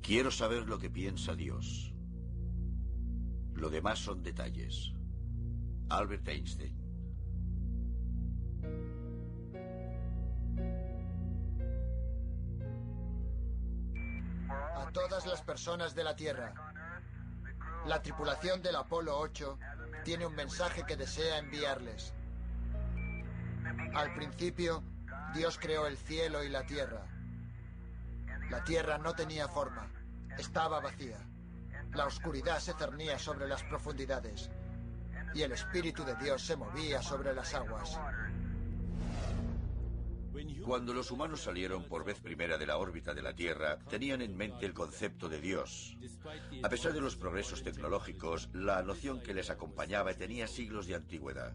Quiero saber lo que piensa Dios. Lo demás son detalles. Albert Einstein. A todas las personas de la Tierra, la tripulación del Apolo 8 tiene un mensaje que desea enviarles. Al principio, Dios creó el cielo y la tierra. La tierra no tenía forma, estaba vacía. La oscuridad se cernía sobre las profundidades y el Espíritu de Dios se movía sobre las aguas. Cuando los humanos salieron por vez primera de la órbita de la Tierra, tenían en mente el concepto de Dios. A pesar de los progresos tecnológicos, la noción que les acompañaba tenía siglos de antigüedad.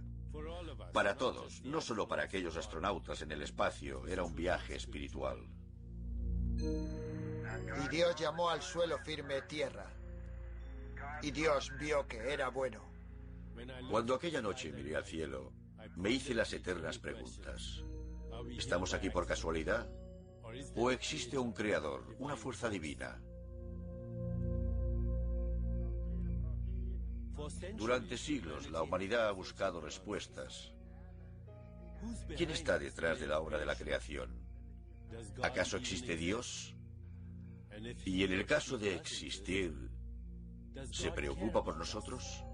Para todos, no solo para aquellos astronautas en el espacio, era un viaje espiritual. Y Dios llamó al suelo firme tierra. Y Dios vio que era bueno. Cuando aquella noche miré al cielo, me hice las eternas preguntas. ¿Estamos aquí por casualidad? ¿O existe un creador, una fuerza divina? Durante siglos la humanidad ha buscado respuestas. ¿Quién está detrás de la obra de la creación? ¿Acaso existe Dios? Y en el caso de existir, ¿se preocupa por nosotros?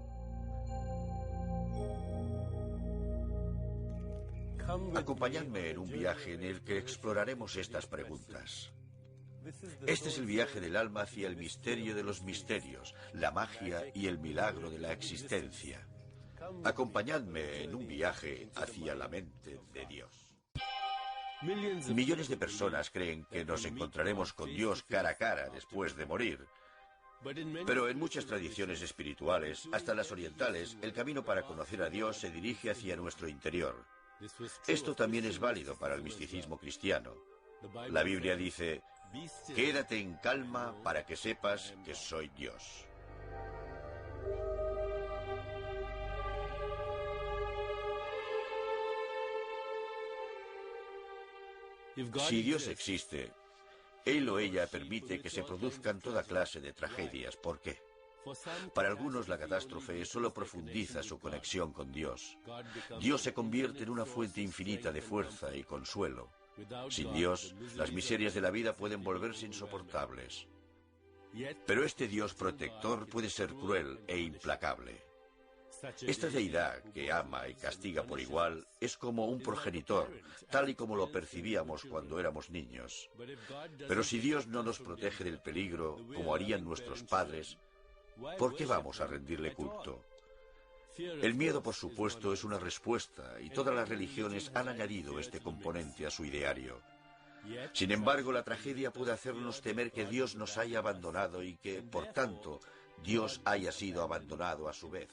Acompañadme en un viaje en el que exploraremos estas preguntas. Este es el viaje del alma hacia el misterio de los misterios, la magia y el milagro de la existencia. Acompañadme en un viaje hacia la mente de Dios. Millones de personas creen que nos encontraremos con Dios cara a cara después de morir. Pero en muchas tradiciones espirituales, hasta las orientales, el camino para conocer a Dios se dirige hacia nuestro interior. Esto también es válido para el misticismo cristiano. La Biblia dice: quédate en calma para que sepas que soy Dios. Si Dios existe, Él o ella permite que se produzcan toda clase de tragedias. ¿Por qué? Para algunos la catástrofe solo profundiza su conexión con Dios. Dios se convierte en una fuente infinita de fuerza y consuelo. Sin Dios, las miserias de la vida pueden volverse insoportables. Pero este Dios protector puede ser cruel e implacable. Esta deidad, que ama y castiga por igual, es como un progenitor, tal y como lo percibíamos cuando éramos niños. Pero si Dios no nos protege del peligro, como harían nuestros padres, ¿por qué vamos a rendirle culto? El miedo, por supuesto, es una respuesta, y todas las religiones han añadido este componente a su ideario. Sin embargo, la tragedia puede hacernos temer que Dios nos haya abandonado y que, por tanto, Dios haya sido abandonado a su vez.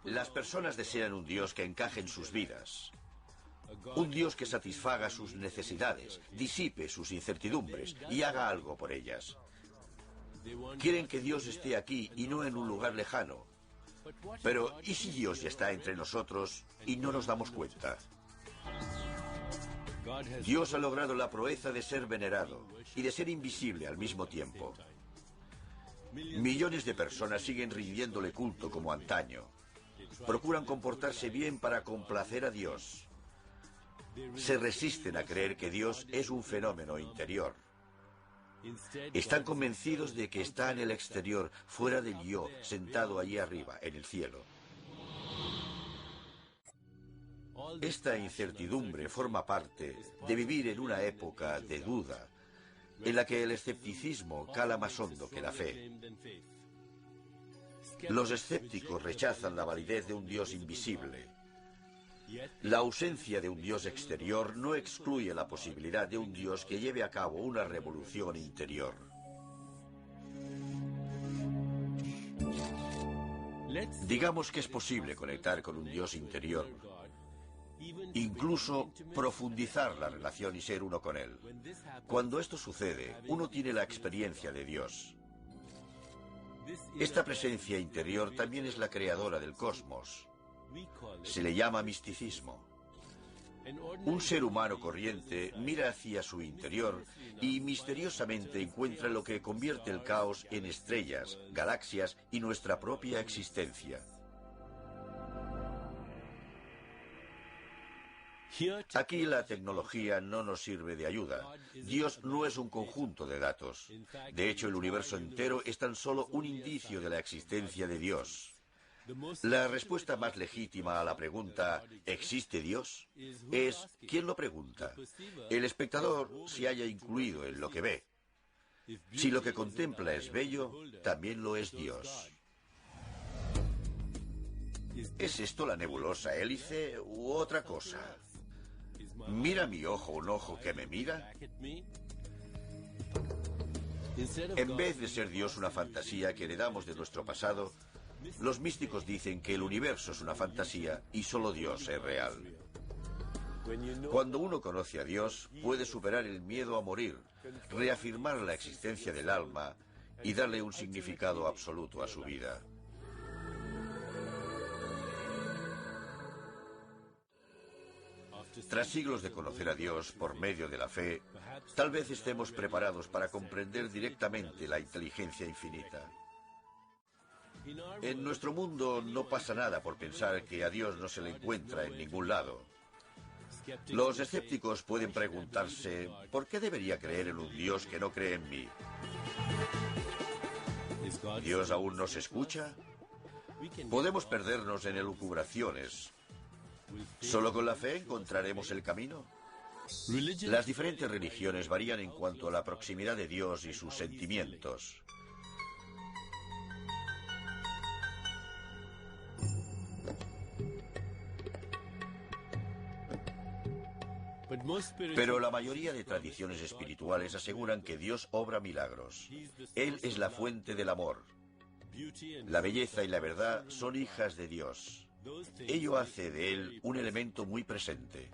Las personas desean un Dios que encaje en sus vidas. Un Dios que satisfaga sus necesidades, disipe sus incertidumbres y haga algo por ellas. Quieren que Dios esté aquí y no en un lugar lejano. Pero, ¿y si Dios ya está entre nosotros y no nos damos cuenta? Dios ha logrado la proeza de ser venerado y de ser invisible al mismo tiempo. Millones de personas siguen rindiéndole culto como antaño. Procuran comportarse bien para complacer a Dios. Se resisten a creer que Dios es un fenómeno interior. Están convencidos de que está en el exterior, fuera del yo, sentado allí arriba, en el cielo. Esta incertidumbre forma parte de vivir en una época de duda, en la que el escepticismo cala más hondo que la fe. Los escépticos rechazan la validez de un Dios invisible. La ausencia de un Dios exterior no excluye la posibilidad de un Dios que lleve a cabo una revolución interior. Digamos que es posible conectar con un Dios interior, incluso profundizar la relación y ser uno con Él. Cuando esto sucede, uno tiene la experiencia de Dios. Esta presencia interior también es la creadora del cosmos. Se le llama misticismo. Un ser humano corriente mira hacia su interior y misteriosamente encuentra lo que convierte el caos en estrellas, galaxias y nuestra propia existencia. Aquí la tecnología no nos sirve de ayuda. Dios no es un conjunto de datos. De hecho, el universo entero es tan solo un indicio de la existencia de Dios. La respuesta más legítima a la pregunta ¿existe Dios? Es ¿quién lo pregunta? El espectador se haya incluido en lo que ve. Si lo que contempla es bello, también lo es Dios. ¿Es esto la nebulosa hélice u otra cosa? ¿Mira mi ojo un ojo que me mira? En vez de ser Dios una fantasía que heredamos de nuestro pasado, los místicos dicen que el universo es una fantasía y solo Dios es real. Cuando uno conoce a Dios, puede superar el miedo a morir, reafirmar la existencia del alma y darle un significado absoluto a su vida. Tras siglos de conocer a Dios por medio de la fe, tal vez estemos preparados para comprender directamente la inteligencia infinita. En nuestro mundo no pasa nada por pensar que a Dios no se le encuentra en ningún lado. Los escépticos pueden preguntarse, ¿por qué debería creer en un Dios que no cree en mí? ¿Dios aún nos escucha? Podemos perdernos en elucubraciones. ¿Solo con la fe encontraremos el camino? Las diferentes religiones varían en cuanto a la proximidad de Dios y sus sentimientos. Pero la mayoría de tradiciones espirituales aseguran que Dios obra milagros. Él es la fuente del amor. La belleza y la verdad son hijas de Dios. Ello hace de Él un elemento muy presente.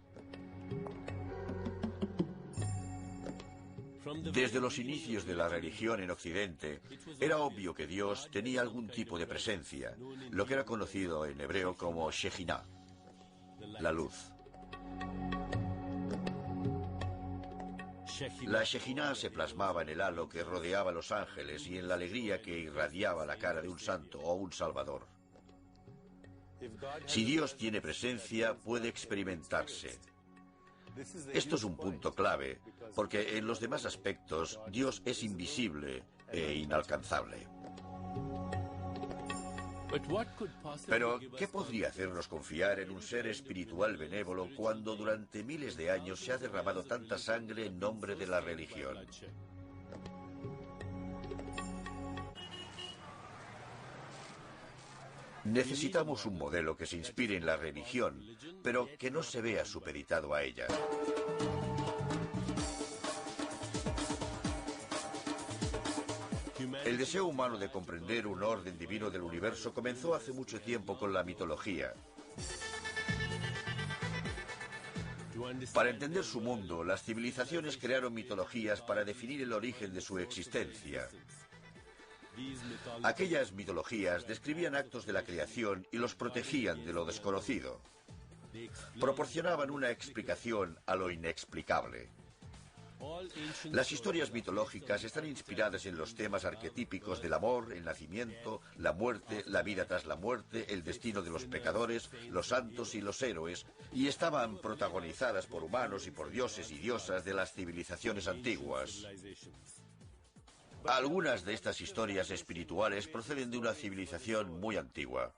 Desde los inicios de la religión en Occidente, era obvio que Dios tenía algún tipo de presencia, lo que era conocido en hebreo como Shejiná, la luz. La Shejiná se plasmaba en el halo que rodeaba a los ángeles y en la alegría que irradiaba la cara de un santo o un salvador. Si Dios tiene presencia, puede experimentarse. Esto es un punto clave, porque en los demás aspectos Dios es invisible e inalcanzable. Pero, ¿qué podría hacernos confiar en un ser espiritual benévolo cuando durante miles de años se ha derramado tanta sangre en nombre de la religión? Necesitamos un modelo que se inspire en la religión, pero que no se vea supeditado a ella. El deseo humano de comprender un orden divino del universo comenzó hace mucho tiempo con la mitología. Para entender su mundo, las civilizaciones crearon mitologías para definir el origen de su existencia. Aquellas mitologías describían actos de la creación y los protegían de lo desconocido. Proporcionaban una explicación a lo inexplicable. Las historias mitológicas están inspiradas en los temas arquetípicos del amor, el nacimiento, la muerte, la vida tras la muerte, el destino de los pecadores, los santos y los héroes, y estaban protagonizadas por humanos y por dioses y diosas de las civilizaciones antiguas. Algunas de estas historias espirituales proceden de una civilización muy antigua.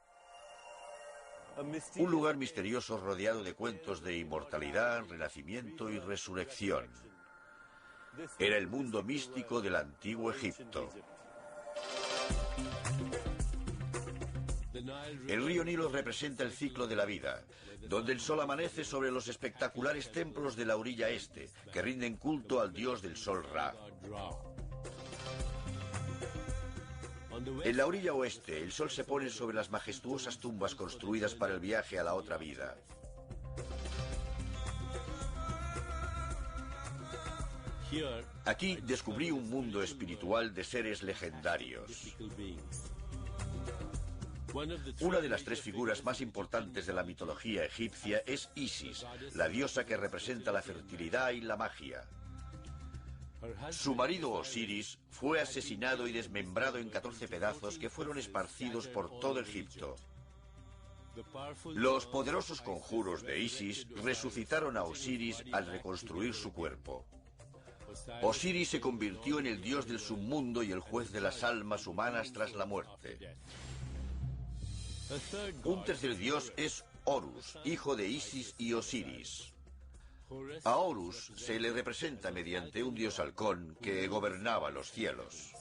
Un lugar misterioso rodeado de cuentos de inmortalidad, renacimiento y resurrección. Era el mundo místico del antiguo Egipto. El río Nilo representa el ciclo de la vida, donde el sol amanece sobre los espectaculares templos de la orilla este, que rinden culto al dios del sol Ra. En la orilla oeste, el sol se pone sobre las majestuosas tumbas construidas para el viaje a la otra vida. Aquí descubrí un mundo espiritual de seres legendarios. Una de las tres figuras más importantes de la mitología egipcia es Isis, la diosa que representa la fertilidad y la magia. Su marido Osiris fue asesinado y desmembrado en 14 pedazos que fueron esparcidos por todo Egipto. Los poderosos conjuros de Isis resucitaron a Osiris al reconstruir su cuerpo. Osiris se convirtió en el dios del submundo y el juez de las almas humanas tras la muerte. Un tercer dios es Horus, hijo de Isis y Osiris. A Horus se le representa mediante un dios halcón que gobernaba los cielos.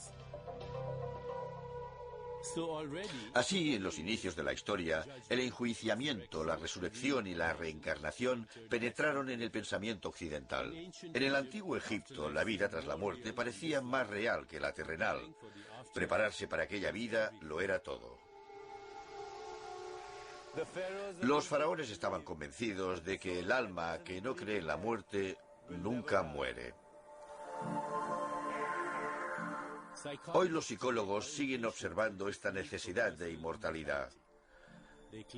Así, en los inicios de la historia, el enjuiciamiento, la resurrección y la reencarnación penetraron en el pensamiento occidental. En el antiguo Egipto, la vida tras la muerte parecía más real que la terrenal. Prepararse para aquella vida lo era todo. Los faraones estaban convencidos de que el alma que no cree en la muerte nunca muere. Hoy los psicólogos siguen observando esta necesidad de inmortalidad.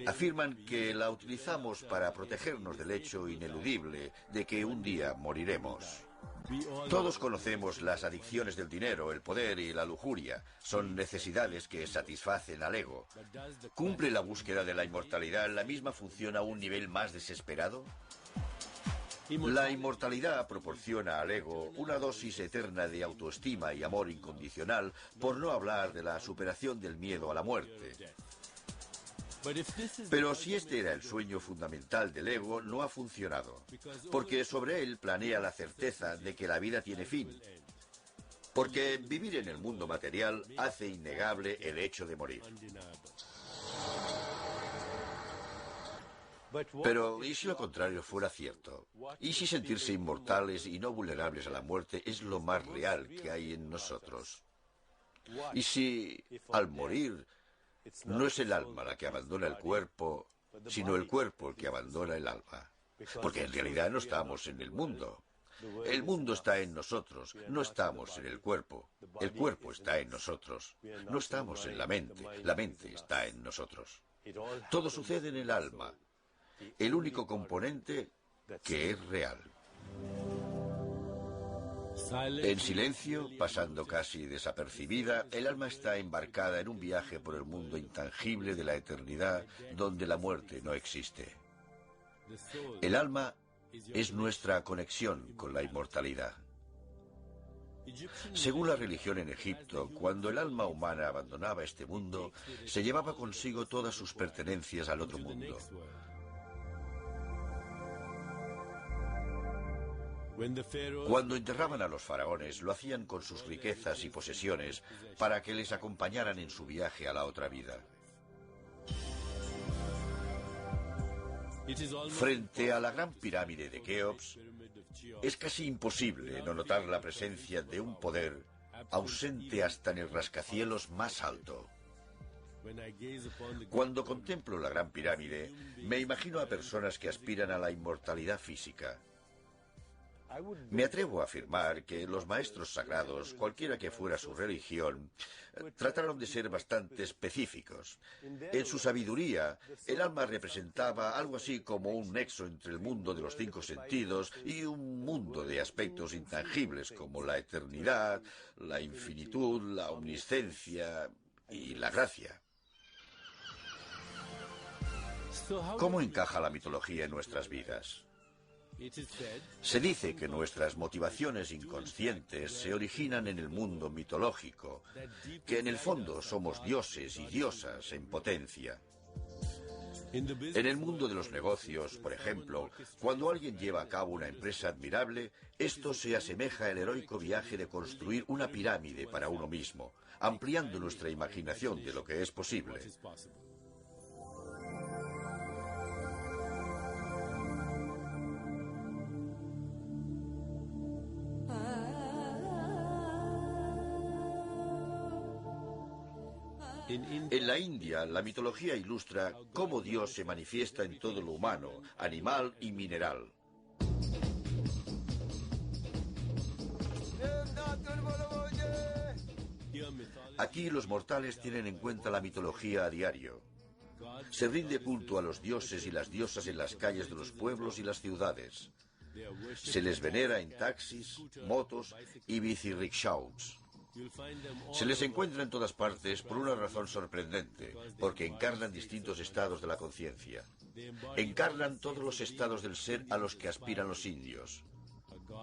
Afirman que la utilizamos para protegernos del hecho ineludible de que un día moriremos. Todos conocemos las adicciones del dinero, el poder y la lujuria. Son necesidades que satisfacen al ego. ¿Cumple la búsqueda de la inmortalidad la misma función a un nivel más desesperado? La inmortalidad proporciona al ego una dosis eterna de autoestima y amor incondicional, por no hablar de la superación del miedo a la muerte. Pero si este era el sueño fundamental del ego, no ha funcionado, porque sobre él planea la certeza de que la vida tiene fin. Porque vivir en el mundo material hace innegable el hecho de morir. Pero, ¿y si lo contrario fuera cierto? ¿Y si sentirse inmortales y no vulnerables a la muerte es lo más real que hay en nosotros? ¿Y si, al morir, no es el alma la que abandona el cuerpo, sino el cuerpo el que abandona el alma? Porque en realidad no estamos en el mundo. El mundo está en nosotros, no estamos en el cuerpo. El cuerpo está en nosotros. No estamos en la mente está en nosotros. Todo sucede en el alma, el único componente que es real. En silencio, pasando casi desapercibida, el alma está embarcada en un viaje por el mundo intangible de la eternidad, donde la muerte no existe. El alma es nuestra conexión con la inmortalidad. Según la religión en Egipto, cuando el alma humana abandonaba este mundo, se llevaba consigo todas sus pertenencias al otro mundo. Cuando enterraban a los faraones, lo hacían con sus riquezas y posesiones para que les acompañaran en su viaje a la otra vida. Frente a la gran pirámide de Keops, es casi imposible no notar la presencia de un poder ausente hasta en el rascacielos más alto. Cuando contemplo la gran pirámide, me imagino a personas que aspiran a la inmortalidad física. Me atrevo a afirmar que los maestros sagrados, cualquiera que fuera su religión, trataron de ser bastante específicos. En su sabiduría, el alma representaba algo así como un nexo entre el mundo de los 5 sentidos y un mundo de aspectos intangibles como la eternidad, la infinitud, la omniscencia y la gracia. ¿Cómo encaja la mitología en nuestras vidas? Se dice que nuestras motivaciones inconscientes se originan en el mundo mitológico, que en el fondo somos dioses y diosas en potencia. En el mundo de los negocios, por ejemplo, cuando alguien lleva a cabo una empresa admirable, esto se asemeja al heroico viaje de construir una pirámide para uno mismo, ampliando nuestra imaginación de lo que es posible. En la India, la mitología ilustra cómo Dios se manifiesta en todo lo humano, animal y mineral. Aquí los mortales tienen en cuenta la mitología a diario. Se rinde culto a los dioses y las diosas en las calles de los pueblos y las ciudades. Se les venera en taxis, motos y bicirrickshaws. Se les encuentra en todas partes por una razón sorprendente, porque encarnan distintos estados de la conciencia. Encarnan todos los estados del ser a los que aspiran los indios.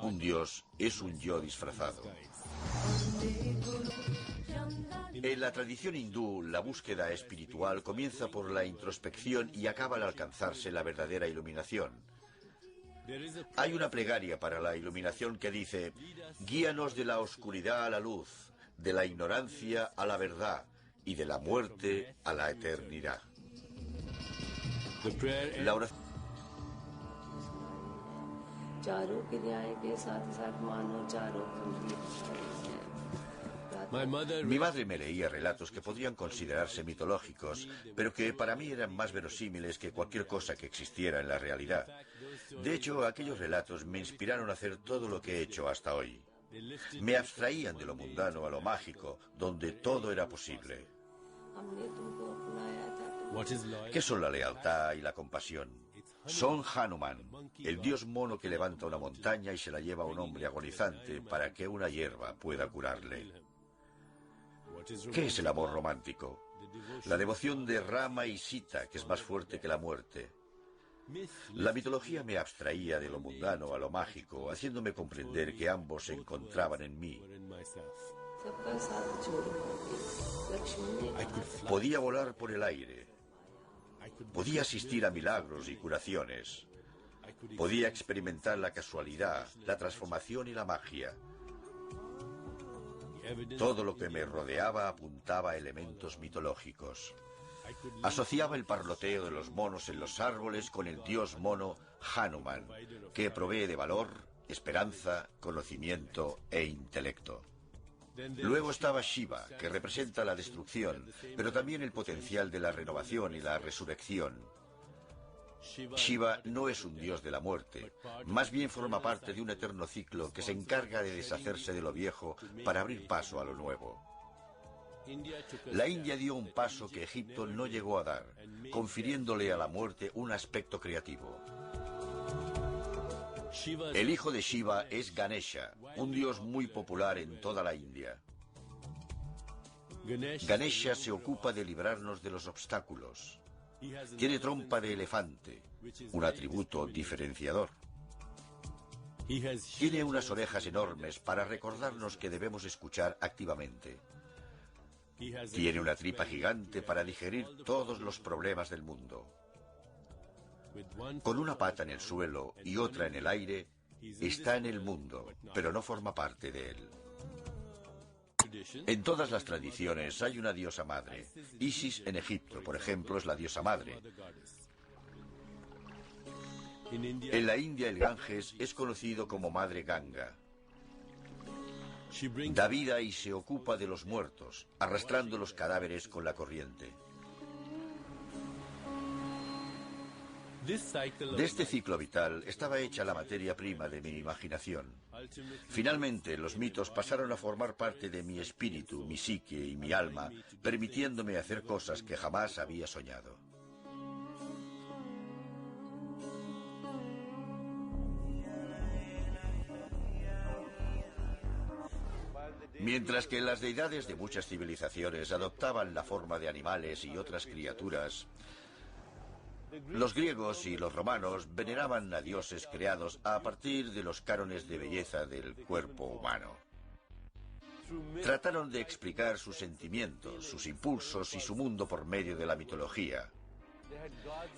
Un dios es un yo disfrazado. En la tradición hindú, la búsqueda espiritual comienza por la introspección y acaba al alcanzarse la verdadera iluminación. Hay una plegaria para la iluminación que dice: guíanos de la oscuridad a la luz, de la ignorancia a la verdad y de la muerte a la eternidad. La oración. Mi madre me leía relatos que podrían considerarse mitológicos, pero que para mí eran más verosímiles que cualquier cosa que existiera en la realidad. De hecho, aquellos relatos me inspiraron a hacer todo lo que he hecho hasta hoy. Me abstraían de lo mundano a lo mágico, donde todo era posible. ¿Qué son la lealtad y la compasión? Son Hanuman, el dios mono que levanta una montaña y se la lleva a un hombre agonizante para que una hierba pueda curarle. ¿Qué es el amor romántico? La devoción de Rama y Sita, que es más fuerte que la muerte. La mitología me abstraía de lo mundano a lo mágico, haciéndome comprender que ambos se encontraban en mí. Podía volar por el aire. Podía asistir a milagros y curaciones. Podía experimentar la casualidad, la transformación y la magia. Todo lo que me rodeaba apuntaba a elementos mitológicos. Asociaba el parloteo de los monos en los árboles con el dios mono Hanuman, que provee de valor, esperanza, conocimiento e intelecto. Luego estaba Shiva, que representa la destrucción, pero también el potencial de la renovación y la resurrección. Shiva no es un dios de la muerte, más bien forma parte de un eterno ciclo que se encarga de deshacerse de lo viejo para abrir paso a lo nuevo. La India dio un paso que Egipto no llegó a dar, confiriéndole a la muerte un aspecto creativo. El hijo de Shiva es Ganesha, un dios muy popular en toda la India. Ganesha se ocupa de librarnos de los obstáculos. Tiene trompa de elefante, un atributo diferenciador. Tiene unas orejas enormes para recordarnos que debemos escuchar activamente. Tiene una tripa gigante para digerir todos los problemas del mundo. Con una pata en el suelo y otra en el aire, está en el mundo, pero no forma parte de él. En todas las tradiciones hay una diosa madre. Isis en Egipto, por ejemplo, es la diosa madre. En la India el Ganges es conocido como Madre Ganga. Da vida y se ocupa de los muertos, arrastrando los cadáveres con la corriente. De este ciclo vital estaba hecha la materia prima de mi imaginación. Finalmente, los mitos pasaron a formar parte de mi espíritu, mi psique y mi alma, permitiéndome hacer cosas que jamás había soñado. Mientras que las deidades de muchas civilizaciones adoptaban la forma de animales y otras criaturas, los griegos y los romanos veneraban a dioses creados a partir de los cánones de belleza del cuerpo humano. Trataron de explicar sus sentimientos, sus impulsos y su mundo por medio de la mitología.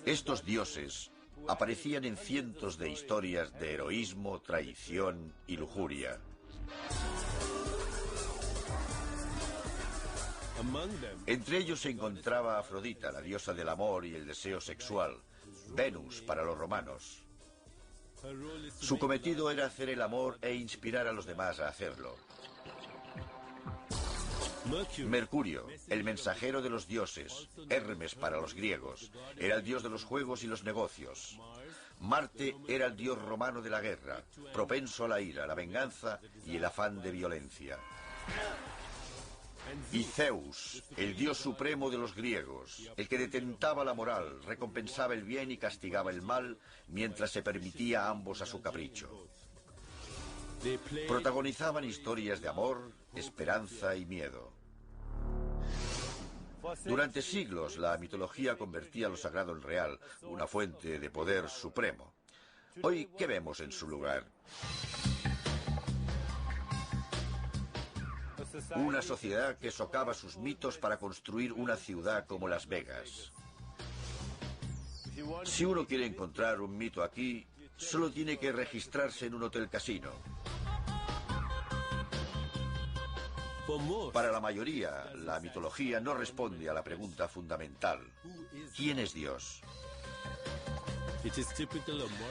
Estos dioses aparecían en cientos de historias de heroísmo, traición y lujuria. Entre ellos se encontraba Afrodita, la diosa del amor y el deseo sexual, Venus para los romanos. Su cometido era hacer el amor e inspirar a los demás a hacerlo. Mercurio, el mensajero de los dioses, Hermes para los griegos, era el dios de los juegos y los negocios. Marte era el dios romano de la guerra, propenso a la ira, la venganza y el afán de violencia. Y Zeus, el dios supremo de los griegos, el que detentaba la moral, recompensaba el bien y castigaba el mal, mientras se permitía a ambos a su capricho. Protagonizaban historias de amor, esperanza y miedo. Durante siglos, la mitología convertía lo sagrado en real, una fuente de poder supremo. Hoy, ¿qué vemos en su lugar? Una sociedad que socava sus mitos para construir una ciudad como Las Vegas. Si uno quiere encontrar un mito aquí, solo tiene que registrarse en un hotel casino. Para la mayoría, la mitología no responde a la pregunta fundamental: ¿quién es Dios?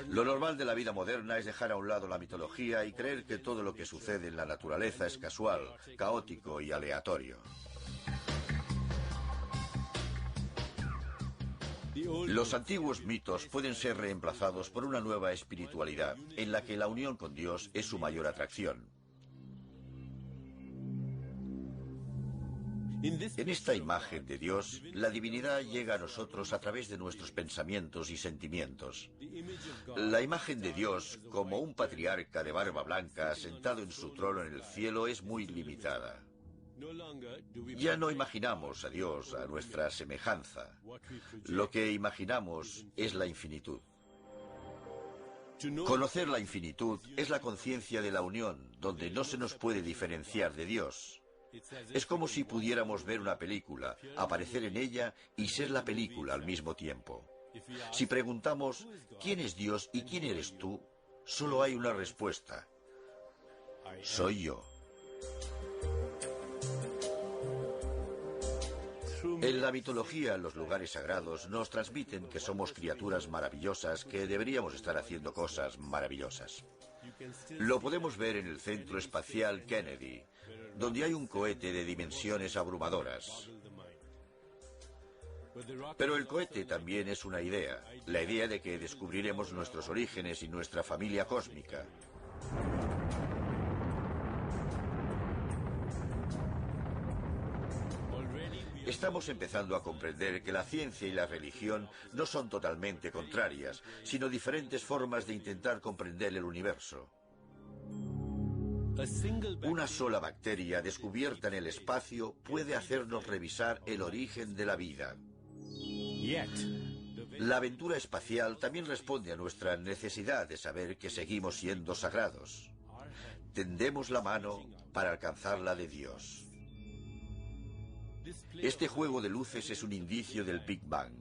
Lo normal de la vida moderna es dejar a un lado la mitología y creer que todo lo que sucede en la naturaleza es casual, caótico y aleatorio. Los antiguos mitos pueden ser reemplazados por una nueva espiritualidad, en la que la unión con Dios es su mayor atracción. En esta imagen de Dios, la divinidad llega a nosotros a través de nuestros pensamientos y sentimientos. La imagen de Dios, como un patriarca de barba blanca sentado en su trono en el cielo, es muy limitada. Ya no imaginamos a Dios a nuestra semejanza. Lo que imaginamos es la infinitud. Conocer la infinitud es la conciencia de la unión, donde no se nos puede diferenciar de Dios. Es como si pudiéramos ver una película, aparecer en ella y ser la película al mismo tiempo. Si preguntamos ¿quién es Dios y quién eres tú?, solo hay una respuesta: soy yo. En la mitología, los lugares sagrados nos transmiten que somos criaturas maravillosas que deberíamos estar haciendo cosas maravillosas. Lo podemos ver en el Centro Espacial Kennedy, donde hay un cohete de dimensiones abrumadoras. Pero el cohete también es una idea, la idea de que descubriremos nuestros orígenes y nuestra familia cósmica. Estamos empezando a comprender que la ciencia y la religión no son totalmente contrarias, sino diferentes formas de intentar comprender el universo. Una sola bacteria descubierta en el espacio puede hacernos revisar el origen de la vida. La aventura espacial también responde a nuestra necesidad de saber que seguimos siendo sagrados. Tendemos la mano para alcanzar la de Dios. Este juego de luces es un indicio del Big Bang,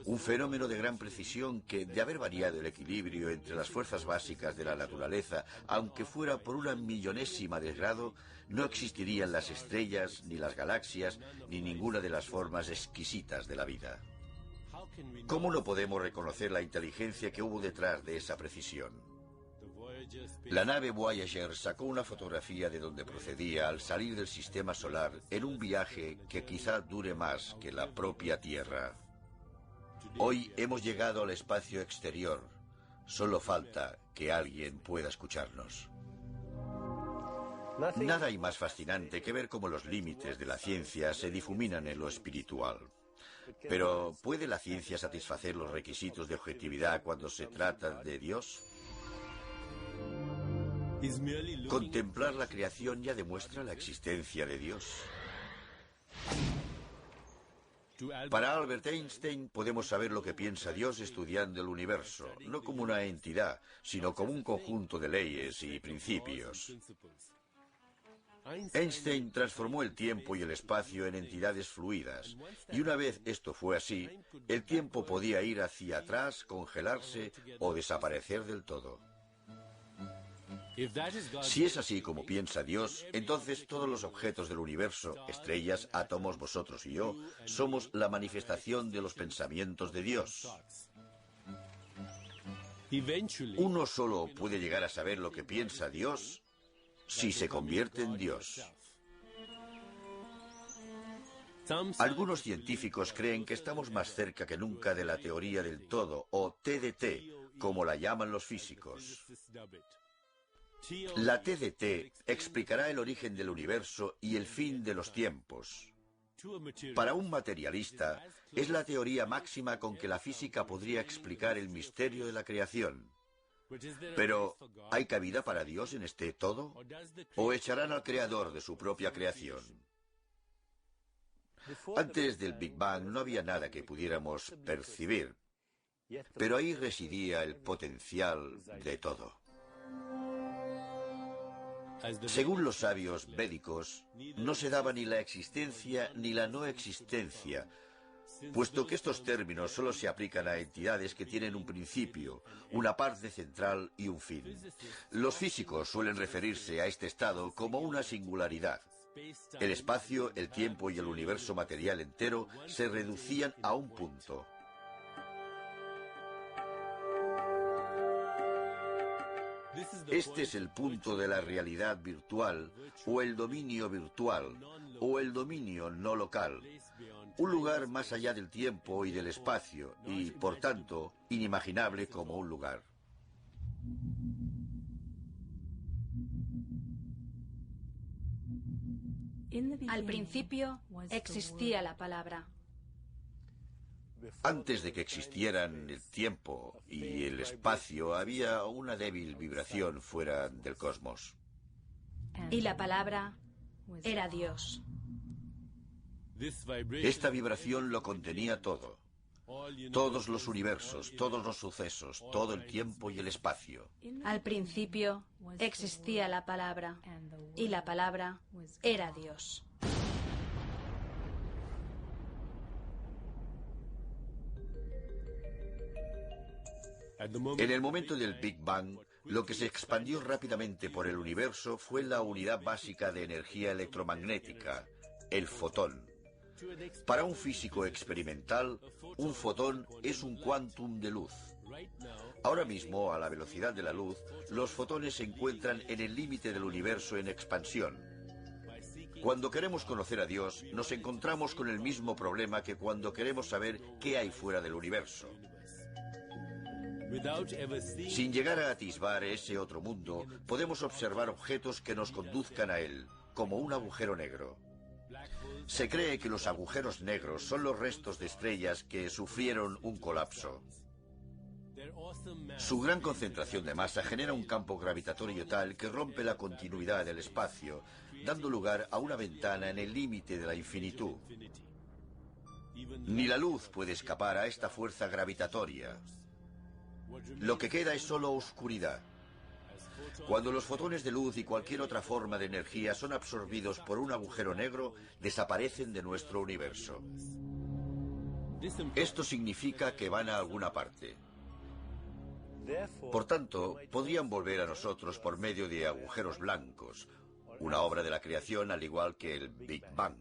un fenómeno de gran precisión que, de haber variado el equilibrio entre las fuerzas básicas de la naturaleza, aunque fuera por una millonésima de grado, no existirían las estrellas, ni las galaxias, ni ninguna de las formas exquisitas de la vida. ¿Cómo no podemos reconocer la inteligencia que hubo detrás de esa precisión? La nave Voyager sacó una fotografía de donde procedía al salir del sistema solar en un viaje que quizá dure más que la propia Tierra. Hoy hemos llegado al espacio exterior. Solo falta que alguien pueda escucharnos. Nada hay más fascinante que ver cómo los límites de la ciencia se difuminan en lo espiritual. Pero, ¿puede la ciencia satisfacer los requisitos de objetividad cuando se trata de Dios? Contemplar la creación ya demuestra la existencia de Dios. Para Albert Einstein podemos saber lo que piensa Dios estudiando el universo, no como una entidad, sino como un conjunto de leyes y principios. Einstein transformó el tiempo y el espacio en entidades fluidas, y una vez esto fue así, el tiempo podía ir hacia atrás, congelarse o desaparecer del todo. Si es así como piensa Dios, entonces todos los objetos del universo, estrellas, átomos, vosotros y yo, somos la manifestación de los pensamientos de Dios. Uno solo puede llegar a saber lo que piensa Dios si se convierte en Dios. Algunos científicos creen que estamos más cerca que nunca de la teoría del todo, o TDT, como la llaman los físicos. La TDT explicará el origen del universo y el fin de los tiempos. Para un materialista, es la teoría máxima con que la física podría explicar el misterio de la creación. Pero, ¿hay cabida para Dios en este todo? ¿O echarán al creador de su propia creación? Antes del Big Bang no había nada que pudiéramos percibir, pero ahí residía el potencial de todo. Según los sabios védicos, no se daba ni la existencia ni la no existencia, puesto que estos términos solo se aplican a entidades que tienen un principio, una parte central y un fin. Los físicos suelen referirse a este estado como una singularidad. El espacio, el tiempo y el universo material entero se reducían a un punto. Este es el punto de la realidad virtual, o el dominio virtual, o el dominio no local. Un lugar más allá del tiempo y del espacio, y, por tanto, inimaginable como un lugar. Al principio existía la palabra. Antes de que existieran el tiempo y el espacio, había una débil vibración fuera del cosmos. Y la palabra era Dios. Esta vibración lo contenía todo. Todos los universos, todos los sucesos, todo el tiempo y el espacio. Al principio existía la palabra, y la palabra era Dios. En el momento del Big Bang, lo que se expandió rápidamente por el universo fue la unidad básica de energía electromagnética, el fotón. Para un físico experimental, un fotón es un quantum de luz. Ahora mismo, a la velocidad de la luz, los fotones se encuentran en el límite del universo en expansión. Cuando queremos conocer a Dios, nos encontramos con el mismo problema que cuando queremos saber qué hay fuera del universo. Sin llegar a atisbar ese otro mundo, podemos observar objetos que nos conduzcan a él, como un agujero negro. Se cree que los agujeros negros son los restos de estrellas que sufrieron un colapso. Su gran concentración de masa genera un campo gravitatorio tal que rompe la continuidad del espacio, dando lugar a una ventana en el límite de la infinitud. Ni la luz puede escapar a esta fuerza gravitatoria. Lo que queda es solo oscuridad. Cuando los fotones de luz y cualquier otra forma de energía son absorbidos por un agujero negro, desaparecen de nuestro universo. Esto significa que van a alguna parte. Por tanto, podrían volver a nosotros por medio de agujeros blancos, una obra de la creación al igual que el Big Bang.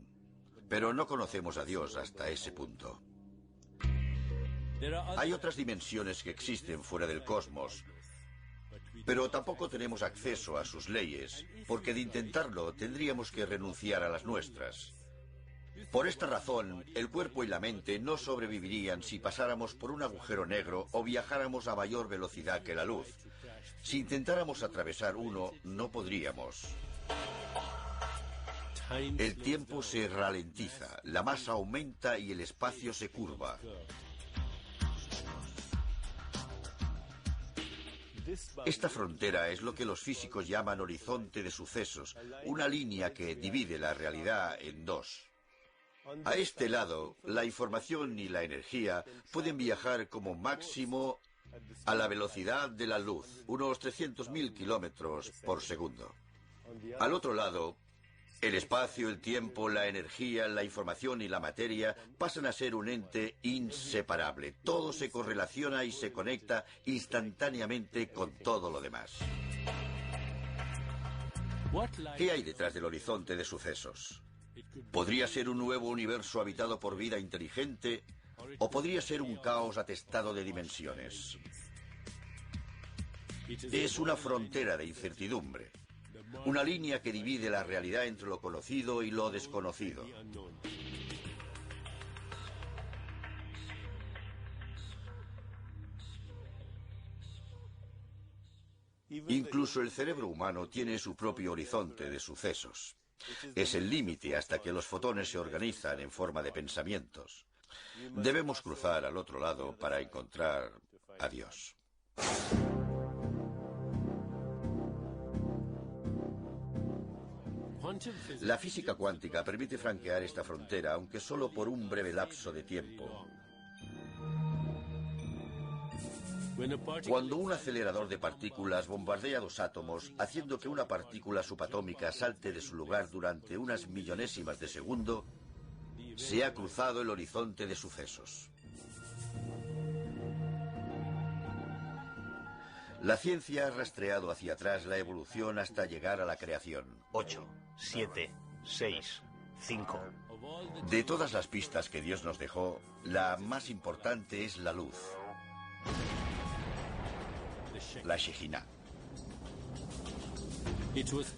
Pero no conocemos a Dios hasta ese punto. Hay otras dimensiones que existen fuera del cosmos, pero tampoco tenemos acceso a sus leyes, porque de intentarlo tendríamos que renunciar a las nuestras. Por esta razón, el cuerpo y la mente no sobrevivirían si pasáramos por un agujero negro o viajáramos a mayor velocidad que la luz. Si intentáramos atravesar uno, no podríamos. El tiempo se ralentiza, la masa aumenta y el espacio se curva. Esta frontera es lo que los físicos llaman horizonte de sucesos, una línea que divide la realidad en dos. A este lado, la información y la energía pueden viajar como máximo a la velocidad de la luz, unos 300.000 kilómetros por segundo. Al otro lado, el espacio, el tiempo, la energía, la información y la materia pasan a ser un ente inseparable. Todo se correlaciona y se conecta instantáneamente con todo lo demás. ¿Qué hay detrás del horizonte de sucesos? ¿Podría ser un nuevo universo habitado por vida inteligente o podría ser un caos atestado de dimensiones? Es una frontera de incertidumbre. Una línea que divide la realidad entre lo conocido y lo desconocido. Incluso el cerebro humano tiene su propio horizonte de sucesos. Es el límite hasta que los fotones se organizan en forma de pensamientos. Debemos cruzar al otro lado para encontrar a Dios. La física cuántica permite franquear esta frontera, aunque solo por un breve lapso de tiempo. Cuando un acelerador de partículas bombardea dos átomos, haciendo que una partícula subatómica salte de su lugar durante unas millonésimas de segundo, se ha cruzado el horizonte de sucesos. La ciencia ha rastreado hacia atrás la evolución hasta llegar a la creación. 8, 7, 6, 5. De todas las pistas que Dios nos dejó, la más importante es la luz. La Shejinah.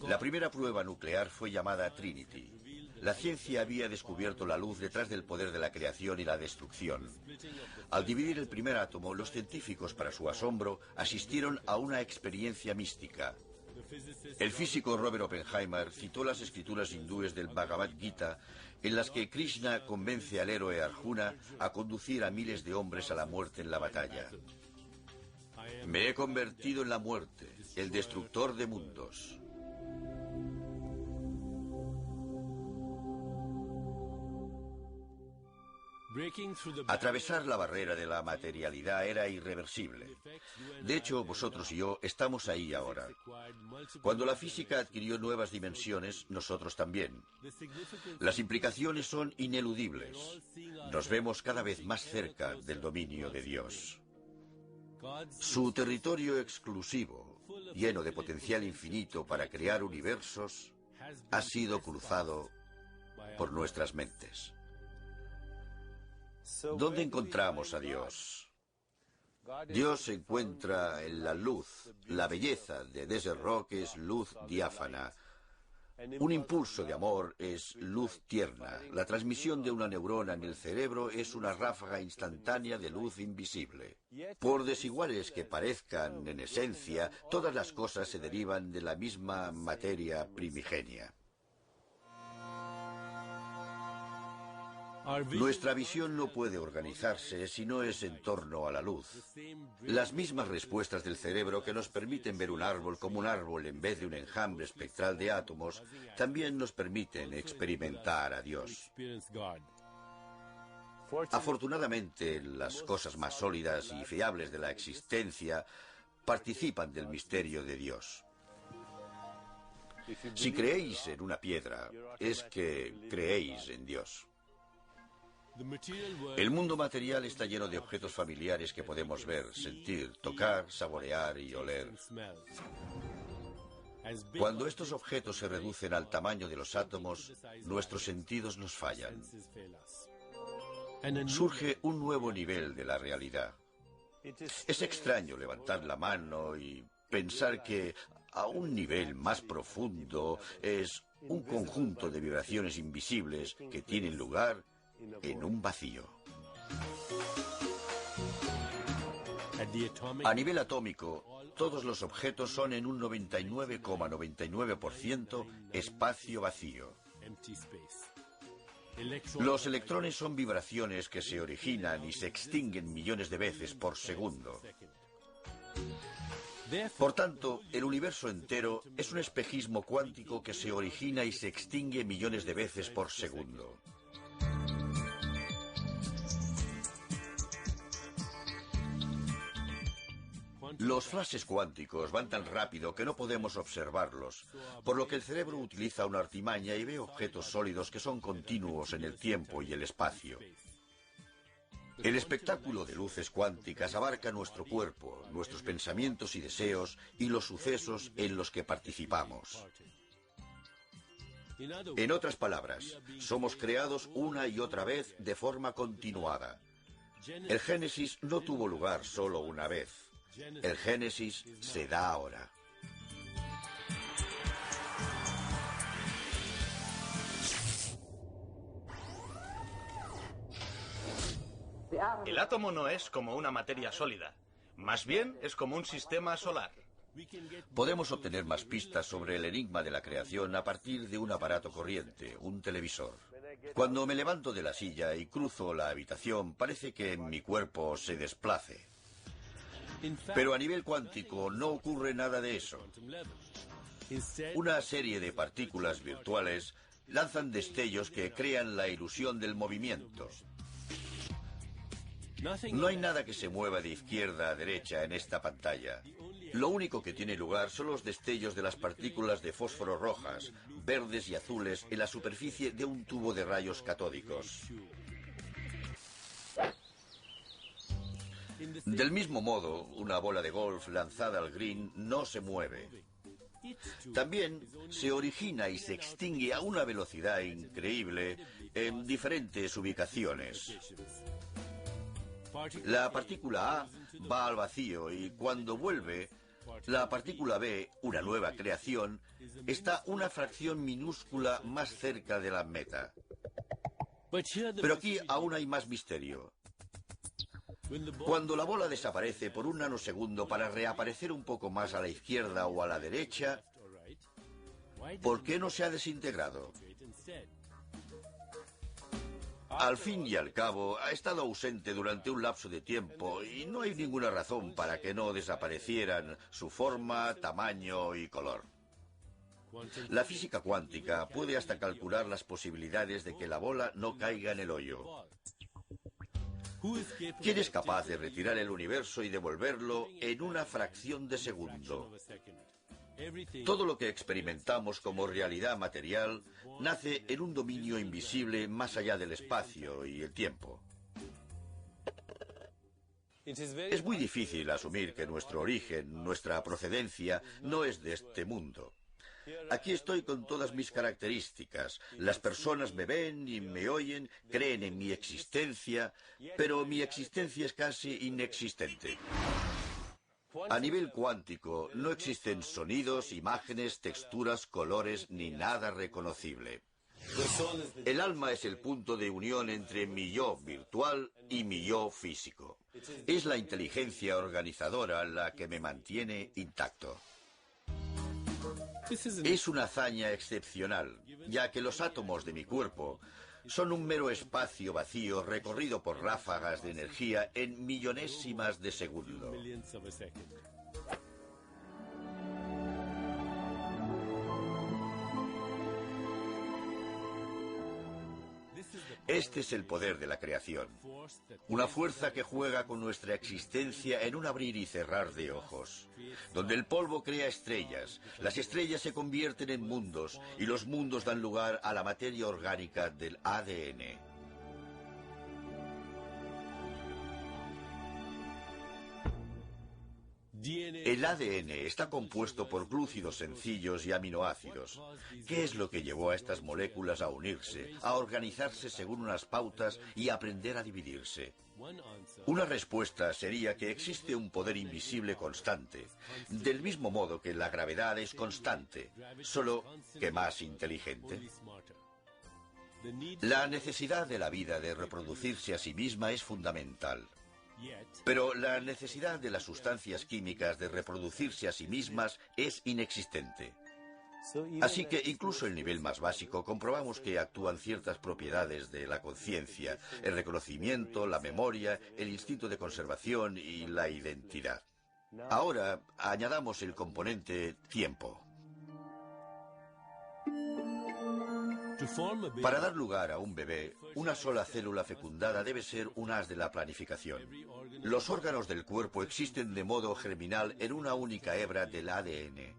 La primera prueba nuclear fue llamada Trinity. La ciencia había descubierto la luz detrás del poder de la creación y la destrucción. Al dividir el primer átomo, los científicos, para su asombro, asistieron a una experiencia mística. El físico Robert Oppenheimer citó las escrituras hindúes del Bhagavad Gita, en las que Krishna convence al héroe Arjuna a conducir a miles de hombres a la muerte en la batalla. Me he convertido en la muerte, el destructor de mundos. Atravesar la barrera de la materialidad era irreversible. De hecho, vosotros y yo estamos ahí ahora. Cuando la física adquirió nuevas dimensiones, nosotros también. Las implicaciones son ineludibles. Nos vemos cada vez más cerca del dominio de Dios. Su territorio exclusivo, lleno de potencial infinito para crear universos, ha sido cruzado por nuestras mentes. ¿Dónde encontramos a Dios? Dios se encuentra en la luz. La belleza de Desert Rock es luz diáfana. Un impulso de amor es luz tierna. La transmisión de una neurona en el cerebro es una ráfaga instantánea de luz invisible. Por desiguales que parezcan en esencia, todas las cosas se derivan de la misma materia primigenia. Nuestra visión no puede organizarse si no es en torno a la luz. Las mismas respuestas del cerebro que nos permiten ver un árbol como un árbol en vez de un enjambre espectral de átomos, también nos permiten experimentar a Dios. Afortunadamente, las cosas más sólidas y fiables de la existencia participan del misterio de Dios. Si creéis en una piedra, es que creéis en Dios. El mundo material está lleno de objetos familiares que podemos ver, sentir, tocar, saborear y oler. Cuando estos objetos se reducen al tamaño de los átomos, nuestros sentidos nos fallan. Surge un nuevo nivel de la realidad. Es extraño levantar la mano y pensar que a un nivel más profundo es un conjunto de vibraciones invisibles que tienen lugar en un vacío. A nivel atómico, todos los objetos son en un 99,99% espacio vacío. Los electrones son vibraciones que se originan y se extinguen millones de veces por segundo. Por tanto, el universo entero es un espejismo cuántico que se origina y se extingue millones de veces por segundo. Los flashes cuánticos van tan rápido que no podemos observarlos, por lo que el cerebro utiliza una artimaña y ve objetos sólidos que son continuos en el tiempo y el espacio. El espectáculo de luces cuánticas abarca nuestro cuerpo, nuestros pensamientos y deseos y los sucesos en los que participamos. En otras palabras, somos creados una y otra vez de forma continuada. El Génesis no tuvo lugar solo una vez. El Génesis se da ahora. El átomo no es como una materia sólida. Más bien es como un sistema solar. Podemos obtener más pistas sobre el enigma de la creación a partir de un aparato corriente, un televisor. Cuando me levanto de la silla y cruzo la habitación, parece que mi cuerpo se desplace. Pero a nivel cuántico no ocurre nada de eso. Una serie de partículas virtuales lanzan destellos que crean la ilusión del movimiento. No hay nada que se mueva de izquierda a derecha en esta pantalla. Lo único que tiene lugar son los destellos de las partículas de fósforo rojas, verdes y azules en la superficie de un tubo de rayos catódicos. Del mismo modo, una bola de golf lanzada al green no se mueve. También se origina y se extingue a una velocidad increíble en diferentes ubicaciones. La partícula A va al vacío y cuando vuelve, la partícula B, una nueva creación, está una fracción minúscula más cerca de la meta. Pero aquí aún hay más misterio. Cuando la bola desaparece por un nanosegundo para reaparecer un poco más a la izquierda o a la derecha, ¿por qué no se ha desintegrado? Al fin y al cabo, ha estado ausente durante un lapso de tiempo y no hay ninguna razón para que no desaparecieran su forma, tamaño y color. La física cuántica puede hasta calcular las posibilidades de que la bola no caiga en el hoyo. ¿Quién es capaz de retirar el universo y devolverlo en una fracción de segundo? Todo lo que experimentamos como realidad material nace en un dominio invisible más allá del espacio y el tiempo. Es muy difícil asumir que nuestro origen, nuestra procedencia, no es de este mundo. Aquí estoy con todas mis características. Las personas me ven y me oyen, creen en mi existencia, pero mi existencia es casi inexistente. A nivel cuántico no existen sonidos, imágenes, texturas, colores ni nada reconocible. El alma es el punto de unión entre mi yo virtual y mi yo físico. Es la inteligencia organizadora la que me mantiene intacto. Es una hazaña excepcional, ya que los átomos de mi cuerpo son un mero espacio vacío recorrido por ráfagas de energía en millonésimas de segundo. Este es el poder de la creación, una fuerza que juega con nuestra existencia en un abrir y cerrar de ojos, donde el polvo crea estrellas, las estrellas se convierten en mundos y los mundos dan lugar a la materia orgánica del ADN. El ADN está compuesto por glúcidos sencillos y aminoácidos. ¿Qué es lo que llevó a estas moléculas a unirse, a organizarse según unas pautas y a aprender a dividirse? Una respuesta sería que existe un poder invisible constante, del mismo modo que la gravedad es constante, solo que más inteligente. La necesidad de la vida de reproducirse a sí misma es fundamental. Pero la necesidad de las sustancias químicas de reproducirse a sí mismas es inexistente. Así que incluso en el nivel más básico comprobamos que actúan ciertas propiedades de la conciencia, el reconocimiento, la memoria, el instinto de conservación y la identidad. Ahora añadamos el componente tiempo. Para dar lugar a un bebé, una sola célula fecundada debe ser un as de la planificación. Los órganos del cuerpo existen de modo germinal en una única hebra del ADN.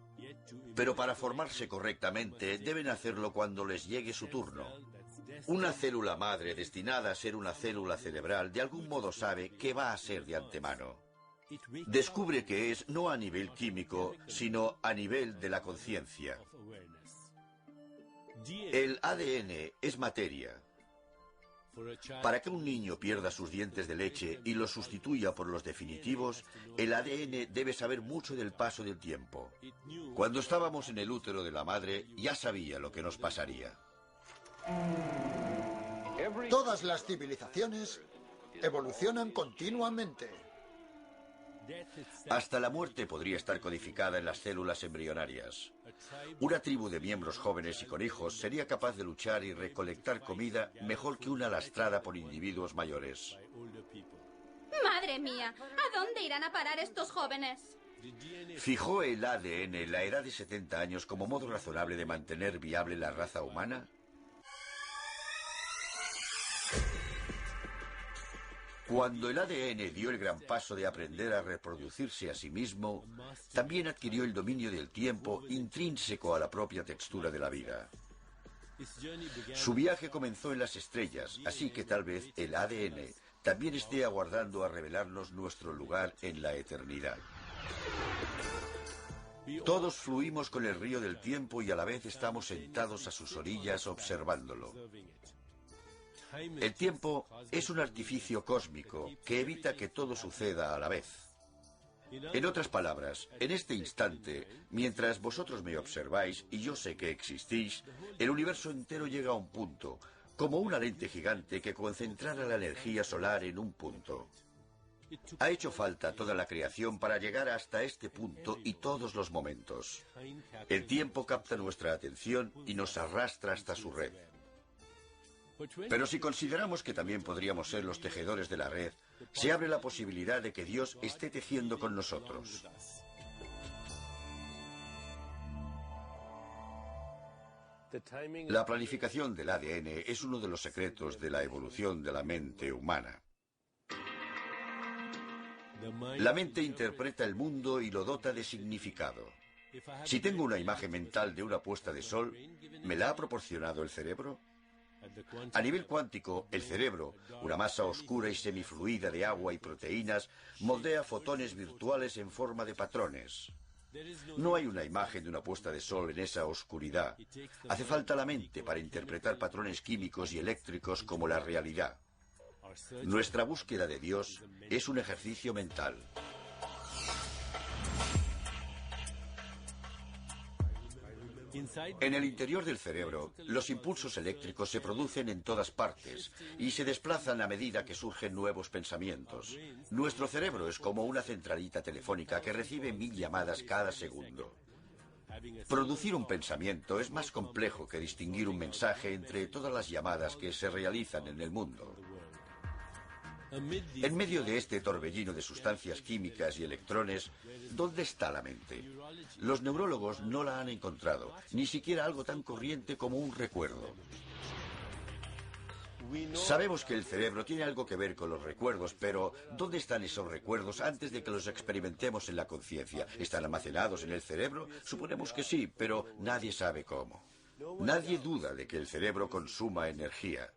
Pero para formarse correctamente deben hacerlo cuando les llegue su turno. Una célula madre destinada a ser una célula cerebral de algún modo sabe qué va a ser de antemano. Descubre que es no a nivel químico, sino a nivel de la conciencia. El ADN es materia. Para que un niño pierda sus dientes de leche y los sustituya por los definitivos, el ADN debe saber mucho del paso del tiempo. Cuando estábamos en el útero de la madre, ya sabía lo que nos pasaría. Todas las civilizaciones evolucionan continuamente. Hasta la muerte podría estar codificada en las células embrionarias. Una tribu de miembros jóvenes y con hijos sería capaz de luchar y recolectar comida mejor que una lastrada por individuos mayores. ¡Madre mía! ¿A dónde irán a parar estos jóvenes? ¿Fijó el ADN la edad de 70 años como modo razonable de mantener viable la raza humana? Cuando el ADN dio el gran paso de aprender a reproducirse a sí mismo, también adquirió el dominio del tiempo intrínseco a la propia textura de la vida. Su viaje comenzó en las estrellas, así que tal vez el ADN también esté aguardando a revelarnos nuestro lugar en la eternidad. Todos fluimos con el río del tiempo y a la vez estamos sentados a sus orillas observándolo. El tiempo es un artificio cósmico que evita que todo suceda a la vez. En otras palabras, en este instante, mientras vosotros me observáis y yo sé que existís, el universo entero llega a un punto, como una lente gigante que concentrara la energía solar en un punto. Ha hecho falta toda la creación para llegar hasta este punto y todos los momentos. El tiempo capta nuestra atención y nos arrastra hasta su red. Pero si consideramos que también podríamos ser los tejedores de la red, se abre la posibilidad de que Dios esté tejiendo con nosotros. La planificación del ADN es uno de los secretos de la evolución de la mente humana. La mente interpreta el mundo y lo dota de significado. Si tengo una imagen mental de una puesta de sol, ¿me la ha proporcionado el cerebro? A nivel cuántico, el cerebro, una masa oscura y semifluida de agua y proteínas, moldea fotones virtuales en forma de patrones. No hay una imagen de una puesta de sol en esa oscuridad. Hace falta la mente para interpretar patrones químicos y eléctricos como la realidad. Nuestra búsqueda de Dios es un ejercicio mental. En el interior del cerebro, los impulsos eléctricos se producen en todas partes y se desplazan a medida que surgen nuevos pensamientos. Nuestro cerebro es como una centralita telefónica que recibe 1000 llamadas cada segundo. Producir un pensamiento es más complejo que distinguir un mensaje entre todas las llamadas que se realizan en el mundo. En medio de este torbellino de sustancias químicas y electrones, ¿dónde está la mente? Los neurólogos no la han encontrado, ni siquiera algo tan corriente como un recuerdo. Sabemos que el cerebro tiene algo que ver con los recuerdos, pero ¿dónde están esos recuerdos antes de que los experimentemos en la conciencia? ¿Están almacenados en el cerebro? Suponemos que sí, pero nadie sabe cómo. Nadie duda de que el cerebro consuma energía.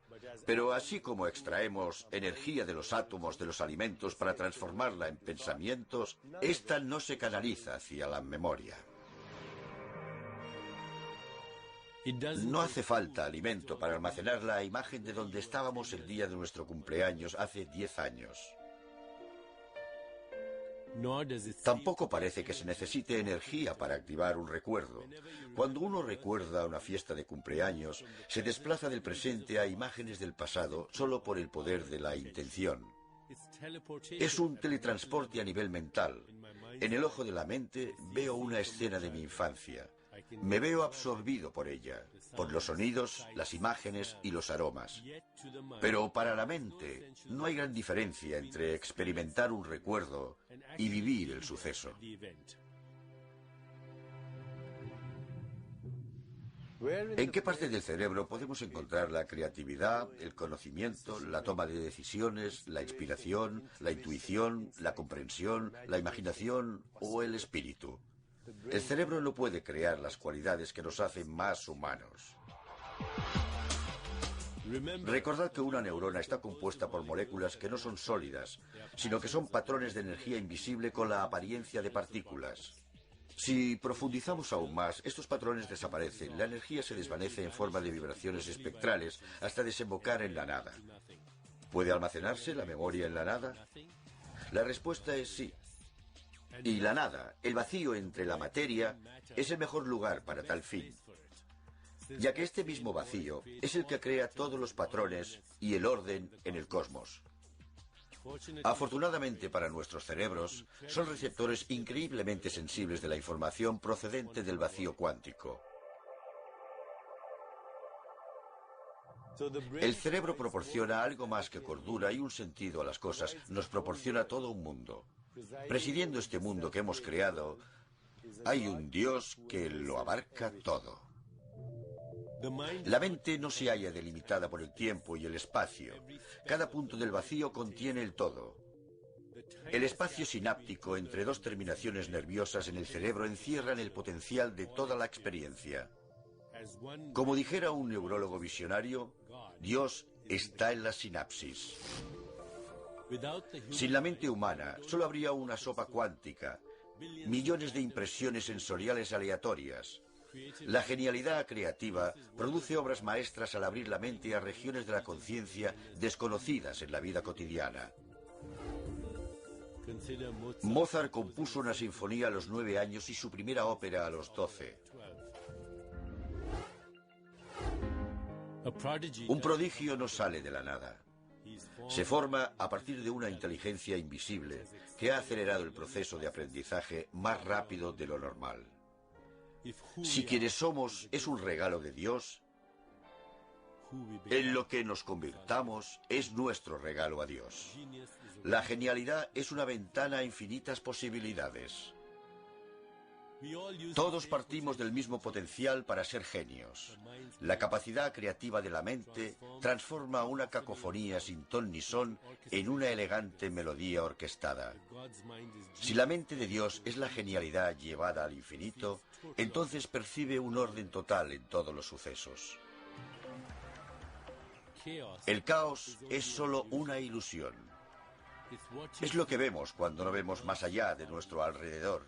Pero así como extraemos energía de los átomos de los alimentos para transformarla en pensamientos, esta no se canaliza hacia la memoria. No hace falta alimento para almacenar la imagen de donde estábamos el día de nuestro cumpleaños hace 10 años. Tampoco parece que se necesite energía para activar un recuerdo. Cuando uno recuerda una fiesta de cumpleaños, se desplaza del presente a imágenes del pasado solo por el poder de la intención. Es un teletransporte a nivel mental. En el ojo de la mente veo una escena de mi infancia. Me veo absorbido por ella, por los sonidos, las imágenes y los aromas. Pero para la mente no hay gran diferencia entre experimentar un recuerdo y vivir el suceso. ¿En qué parte del cerebro podemos encontrar la creatividad, el conocimiento, la toma de decisiones, la inspiración, la intuición, la comprensión, la imaginación o el espíritu? El cerebro no puede crear las cualidades que nos hacen más humanos. Recordad que una neurona está compuesta por moléculas que no son sólidas, sino que son patrones de energía invisible con la apariencia de partículas. Si profundizamos aún más, estos patrones desaparecen, la energía se desvanece en forma de vibraciones espectrales hasta desembocar en la nada. ¿Puede almacenarse la memoria en la nada? La respuesta es sí. Y la nada, el vacío entre la materia, es el mejor lugar para tal fin, ya que este mismo vacío es el que crea todos los patrones y el orden en el cosmos. Afortunadamente para nuestros cerebros, son receptores increíblemente sensibles de la información procedente del vacío cuántico. El cerebro proporciona algo más que cordura y un sentido a las cosas, nos proporciona todo un mundo. Presidiendo este mundo que hemos creado, hay un Dios que lo abarca todo. La mente no se halla delimitada por el tiempo y el espacio. Cada punto del vacío contiene el todo. El espacio sináptico entre dos terminaciones nerviosas en el cerebro encierran el potencial de toda la experiencia. Como dijera un neurólogo visionario, Dios está en la sinapsis. Sin la mente humana, solo habría una sopa cuántica, millones de impresiones sensoriales aleatorias. La genialidad creativa produce obras maestras al abrir la mente a regiones de la conciencia desconocidas en la vida cotidiana. Mozart compuso una sinfonía a los 9 años y su primera ópera a los 12. Un prodigio no sale de la nada. Se forma a partir de una inteligencia invisible que ha acelerado el proceso de aprendizaje más rápido de lo normal. Si quienes somos es un regalo de Dios, en lo que nos convirtamos es nuestro regalo a Dios. La genialidad es una ventana a infinitas posibilidades. Todos partimos del mismo potencial para ser genios. La capacidad creativa de la mente transforma una cacofonía sin ton ni son en una elegante melodía orquestada. Si la mente de Dios es la genialidad llevada al infinito, entonces percibe un orden total en todos los sucesos. El caos es solo una ilusión. Es lo que vemos cuando no vemos más allá de nuestro alrededor.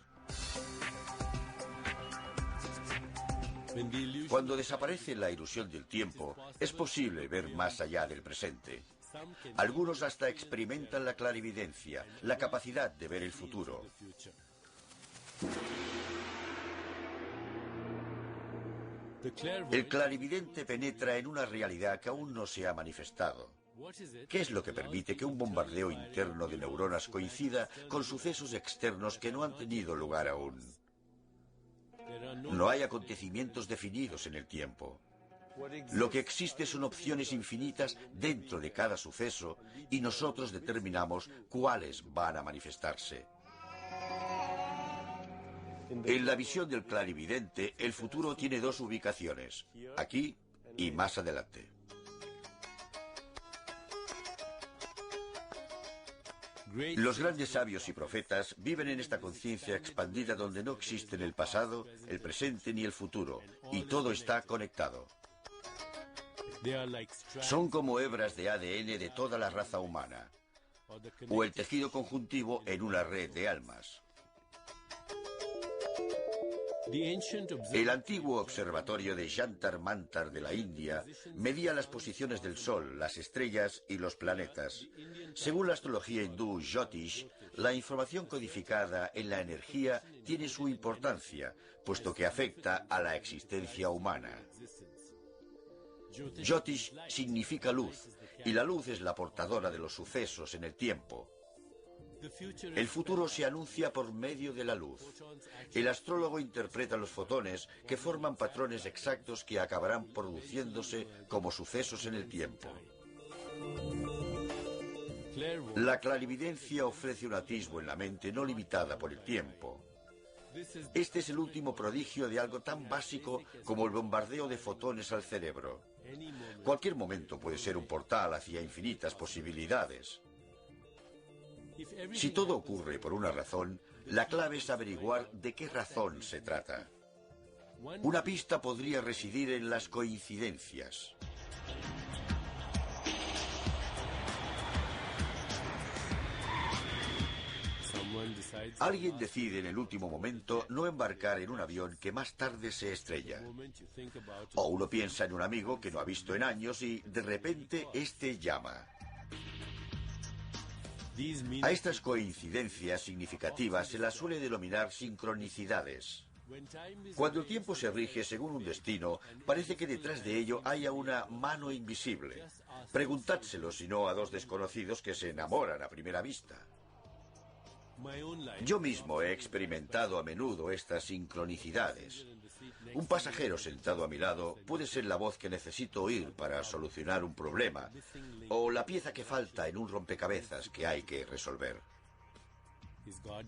Cuando desaparece la ilusión del tiempo, es posible ver más allá del presente. Algunos hasta experimentan la clarividencia, la capacidad de ver el futuro. El clarividente penetra en una realidad que aún no se ha manifestado. ¿Qué es lo que permite que un bombardeo interno de neuronas coincida con sucesos externos que no han tenido lugar aún? No hay acontecimientos definidos en el tiempo. Lo que existe son opciones infinitas dentro de cada suceso y nosotros determinamos cuáles van a manifestarse. En la visión del clarividente, el futuro tiene dos ubicaciones, aquí y más adelante. Los grandes sabios y profetas viven en esta conciencia expandida donde no existen el pasado, el presente ni el futuro, y todo está conectado. Son como hebras de ADN de toda la raza humana, o el tejido conjuntivo en una red de almas. El antiguo observatorio de Jantar Mantar de la India medía las posiciones del Sol, las estrellas y los planetas. Según la astrología hindú Jyotish, la información codificada en la energía tiene su importancia, puesto que afecta a la existencia humana. Jyotish significa luz, y la luz es la portadora de los sucesos en el tiempo. El futuro se anuncia por medio de la luz. El astrólogo interpreta los fotones que forman patrones exactos que acabarán produciéndose como sucesos en el tiempo. La clarividencia ofrece un atisbo en la mente no limitada por el tiempo. Este es el último prodigio de algo tan básico como el bombardeo de fotones al cerebro. Cualquier momento puede ser un portal hacia infinitas posibilidades. Si todo ocurre por una razón, la clave es averiguar de qué razón se trata. Una pista podría residir en las coincidencias. Alguien decide en el último momento no embarcar en un avión que más tarde se estrella. O uno piensa en un amigo que no ha visto en años y de repente este llama. A estas coincidencias significativas se las suele denominar sincronicidades. Cuando el tiempo se rige según un destino, parece que detrás de ello haya una mano invisible. Preguntádselo, si no, a dos desconocidos que se enamoran a primera vista. Yo mismo he experimentado a menudo estas sincronicidades. Un pasajero sentado a mi lado puede ser la voz que necesito oír para solucionar un problema, o la pieza que falta en un rompecabezas que hay que resolver.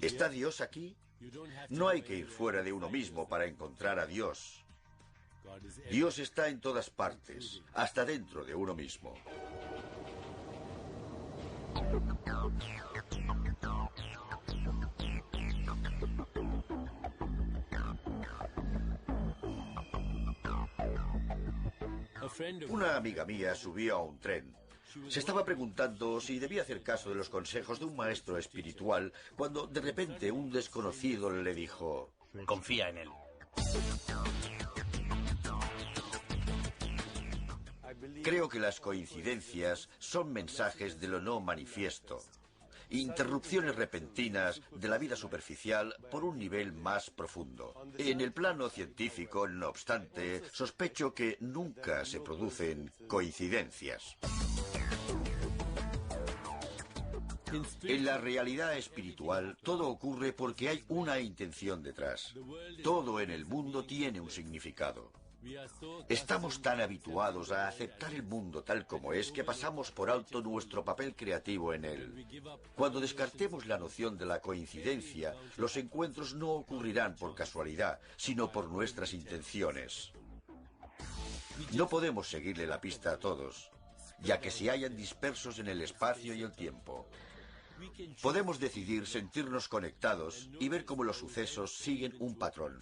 ¿Está Dios aquí? No hay que ir fuera de uno mismo para encontrar a Dios. Dios está en todas partes, hasta dentro de uno mismo. Una amiga mía subió a un tren. Se estaba preguntando si debía hacer caso de los consejos de un maestro espiritual, cuando de repente un desconocido le dijo: confía en él. Creo que las coincidencias son mensajes de lo no manifiesto, interrupciones repentinas de la vida superficial por un nivel más profundo. En el plano científico, no obstante, sospecho que nunca se producen coincidencias. En la realidad espiritual, todo ocurre porque hay una intención detrás. Todo en el mundo tiene un significado. Estamos tan habituados a aceptar el mundo tal como es que pasamos por alto nuestro papel creativo en él. Cuando descartemos la noción de la coincidencia, los encuentros no ocurrirán por casualidad, sino por nuestras intenciones. No podemos seguirle la pista a todos, ya que se hallan dispersos en el espacio y el tiempo. Podemos decidir sentirnos conectados y ver cómo los sucesos siguen un patrón.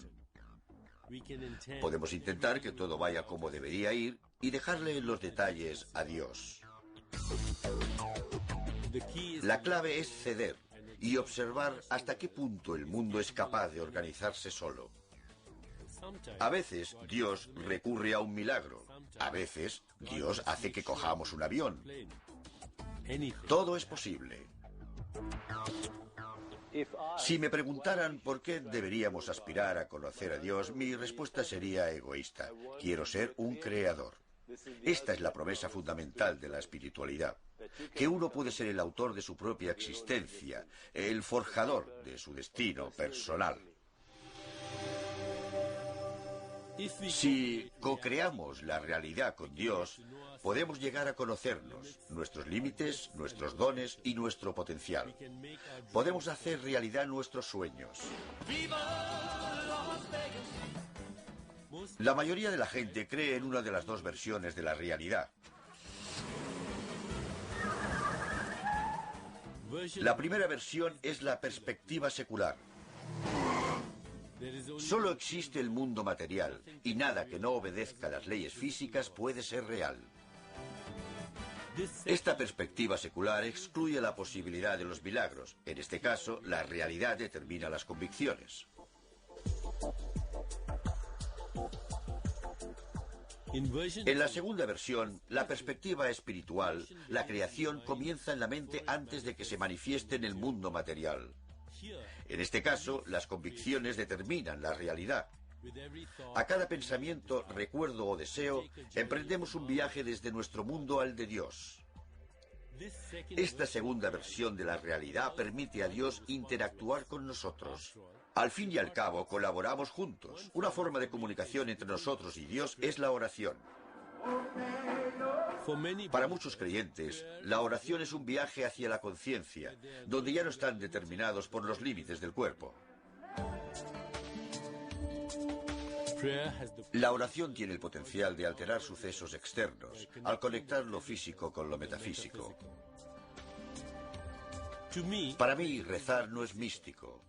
Podemos intentar que todo vaya como debería ir y dejarle en los detalles a Dios. La clave es ceder y observar hasta qué punto el mundo es capaz de organizarse solo. A veces Dios recurre a un milagro. A veces Dios hace que cojamos un avión. Todo es posible. Si me preguntaran por qué deberíamos aspirar a conocer a Dios, mi respuesta sería egoísta. Quiero ser un creador. Esta es la promesa fundamental de la espiritualidad, que uno puede ser el autor de su propia existencia, el forjador de su destino personal. Si co-creamos la realidad con Dios, podemos llegar a conocernos, nuestros límites, nuestros dones y nuestro potencial. Podemos hacer realidad nuestros sueños. La mayoría de la gente cree en una de las dos versiones de la realidad. La primera versión es la perspectiva secular. Solo existe el mundo material, y nada que no obedezca a las leyes físicas puede ser real. Esta perspectiva secular excluye la posibilidad de los milagros. En este caso, la realidad determina las convicciones. En la segunda versión, la perspectiva espiritual, la creación comienza en la mente antes de que se manifieste en el mundo material. En este caso, las convicciones determinan la realidad. A cada pensamiento, recuerdo o deseo, emprendemos un viaje desde nuestro mundo al de Dios. Esta segunda versión de la realidad permite a Dios interactuar con nosotros. Al fin y al cabo, colaboramos juntos. Una forma de comunicación entre nosotros y Dios es la oración. Para muchos creyentes, la oración es un viaje hacia la conciencia, donde ya no están determinados por los límites del cuerpo. La oración tiene el potencial de alterar sucesos externos, al conectar lo físico con lo metafísico. Para mí, rezar no es místico.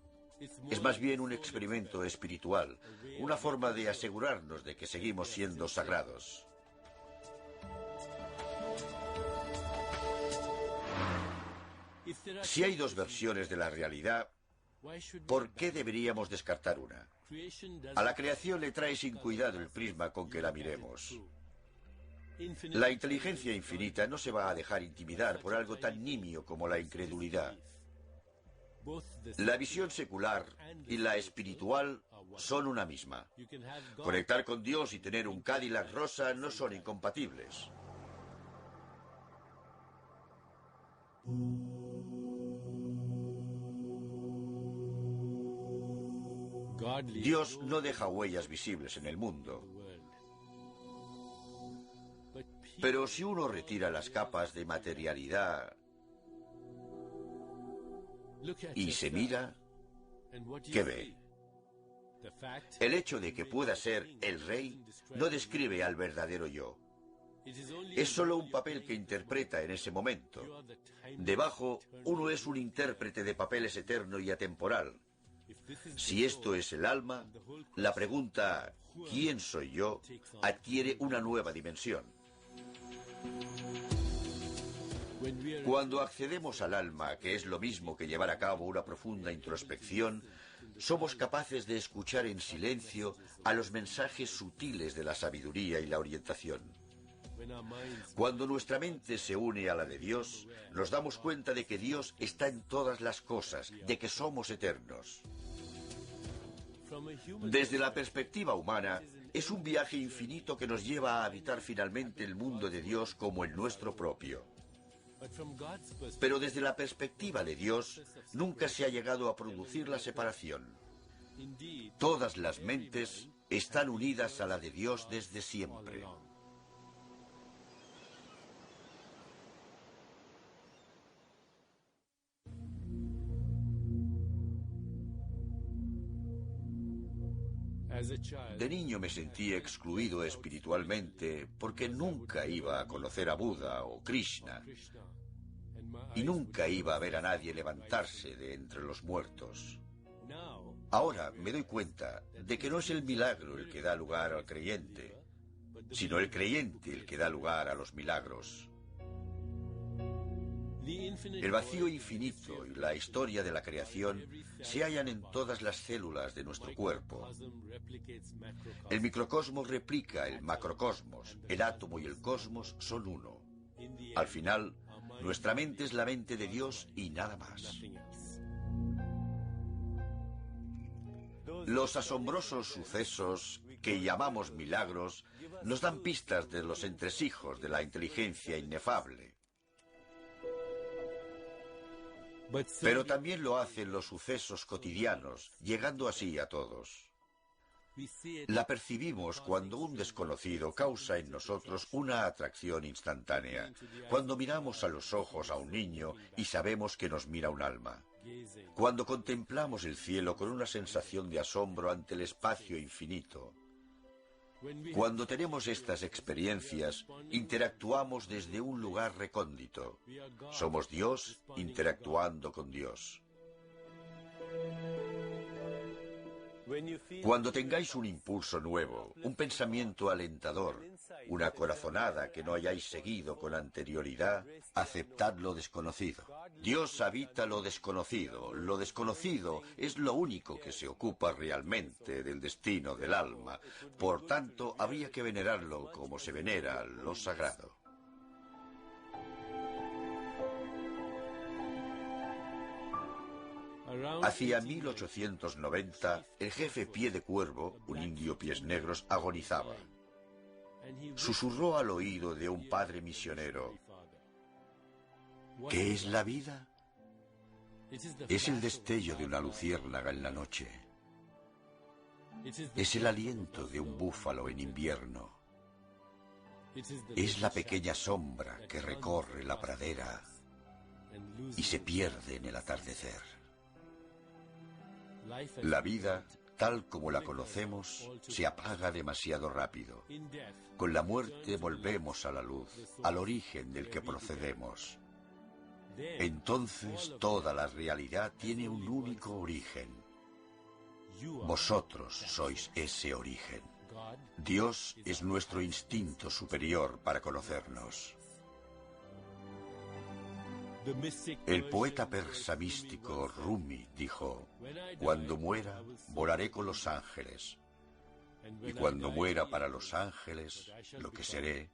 Es más bien un experimento espiritual, una forma de asegurarnos de que seguimos siendo sagrados. Si hay dos versiones de la realidad, ¿por qué deberíamos descartar una? A la creación le trae sin cuidado el prisma con que la miremos. La inteligencia infinita no se va a dejar intimidar por algo tan nimio como la incredulidad. La visión secular y la espiritual son una misma. Conectar con Dios y tener un Cadillac rosa no son incompatibles. Dios no deja huellas visibles en el mundo. Pero si uno retira las capas de materialidad y se mira, ¿qué ve? El hecho de que pueda ser el rey no describe al verdadero yo. Es solo un papel que interpreta en ese momento. Debajo, uno es un intérprete de papeles eterno y atemporal. Si esto es el alma, la pregunta ¿quién soy yo? Adquiere una nueva dimensión. Cuando accedemos al alma, que es lo mismo que llevar a cabo una profunda introspección, somos capaces de escuchar en silencio a los mensajes sutiles de la sabiduría y la orientación. Cuando nuestra mente se une a la de Dios, nos damos cuenta de que Dios está en todas las cosas, de que somos eternos. Desde la perspectiva humana, es un viaje infinito que nos lleva a habitar finalmente el mundo de Dios como el nuestro propio. Pero desde la perspectiva de Dios, nunca se ha llegado a producir la separación. Todas las mentes están unidas a la de Dios desde siempre. De niño me sentí excluido espiritualmente porque nunca iba a conocer a Buda o Krishna y nunca iba a ver a nadie levantarse de entre los muertos. Ahora me doy cuenta de que no es el milagro el que da lugar al creyente, sino el creyente el que da lugar a los milagros. El vacío infinito y la historia de la creación se hallan en todas las células de nuestro cuerpo. El microcosmos replica el macrocosmos, el átomo y el cosmos son uno. Al final, nuestra mente es la mente de Dios y nada más. Los asombrosos sucesos que llamamos milagros nos dan pistas de los entresijos de la inteligencia inefable. Pero también lo hacen los sucesos cotidianos, llegando así a todos. La percibimos cuando un desconocido causa en nosotros una atracción instantánea, cuando miramos a los ojos a un niño y sabemos que nos mira un alma, cuando contemplamos el cielo con una sensación de asombro ante el espacio infinito. Cuando tenemos estas experiencias, interactuamos desde un lugar recóndito. Somos Dios interactuando con Dios. Cuando tengáis un impulso nuevo, un pensamiento alentador, una corazonada que no hayáis seguido con anterioridad, aceptad lo desconocido. Dios habita lo desconocido. Lo desconocido es lo único que se ocupa realmente del destino del alma. Por tanto, habría que venerarlo como se venera lo sagrado. Hacia 1890, el jefe Pie de Cuervo, un indio pies negros, agonizaba. Susurró al oído de un padre misionero: ¿qué es la vida? Es el destello de una luciérnaga en la noche. Es el aliento de un búfalo en invierno. Es la pequeña sombra que recorre la pradera y se pierde en el atardecer. La vida, tal como la conocemos, se apaga demasiado rápido. Con la muerte volvemos a la luz, al origen del que procedemos. Entonces toda la realidad tiene un único origen. Vosotros sois ese origen. Dios es nuestro instinto superior para conocernos. El poeta persa místico Rumi dijo: cuando muera, volaré con los ángeles. Y cuando muera para los ángeles, lo que seré,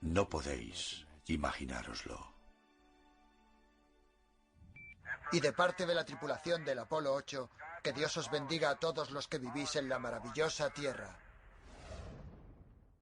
no podéis imaginároslo. Y de parte de la tripulación del Apolo 8, que Dios os bendiga a todos los que vivís en la maravillosa tierra.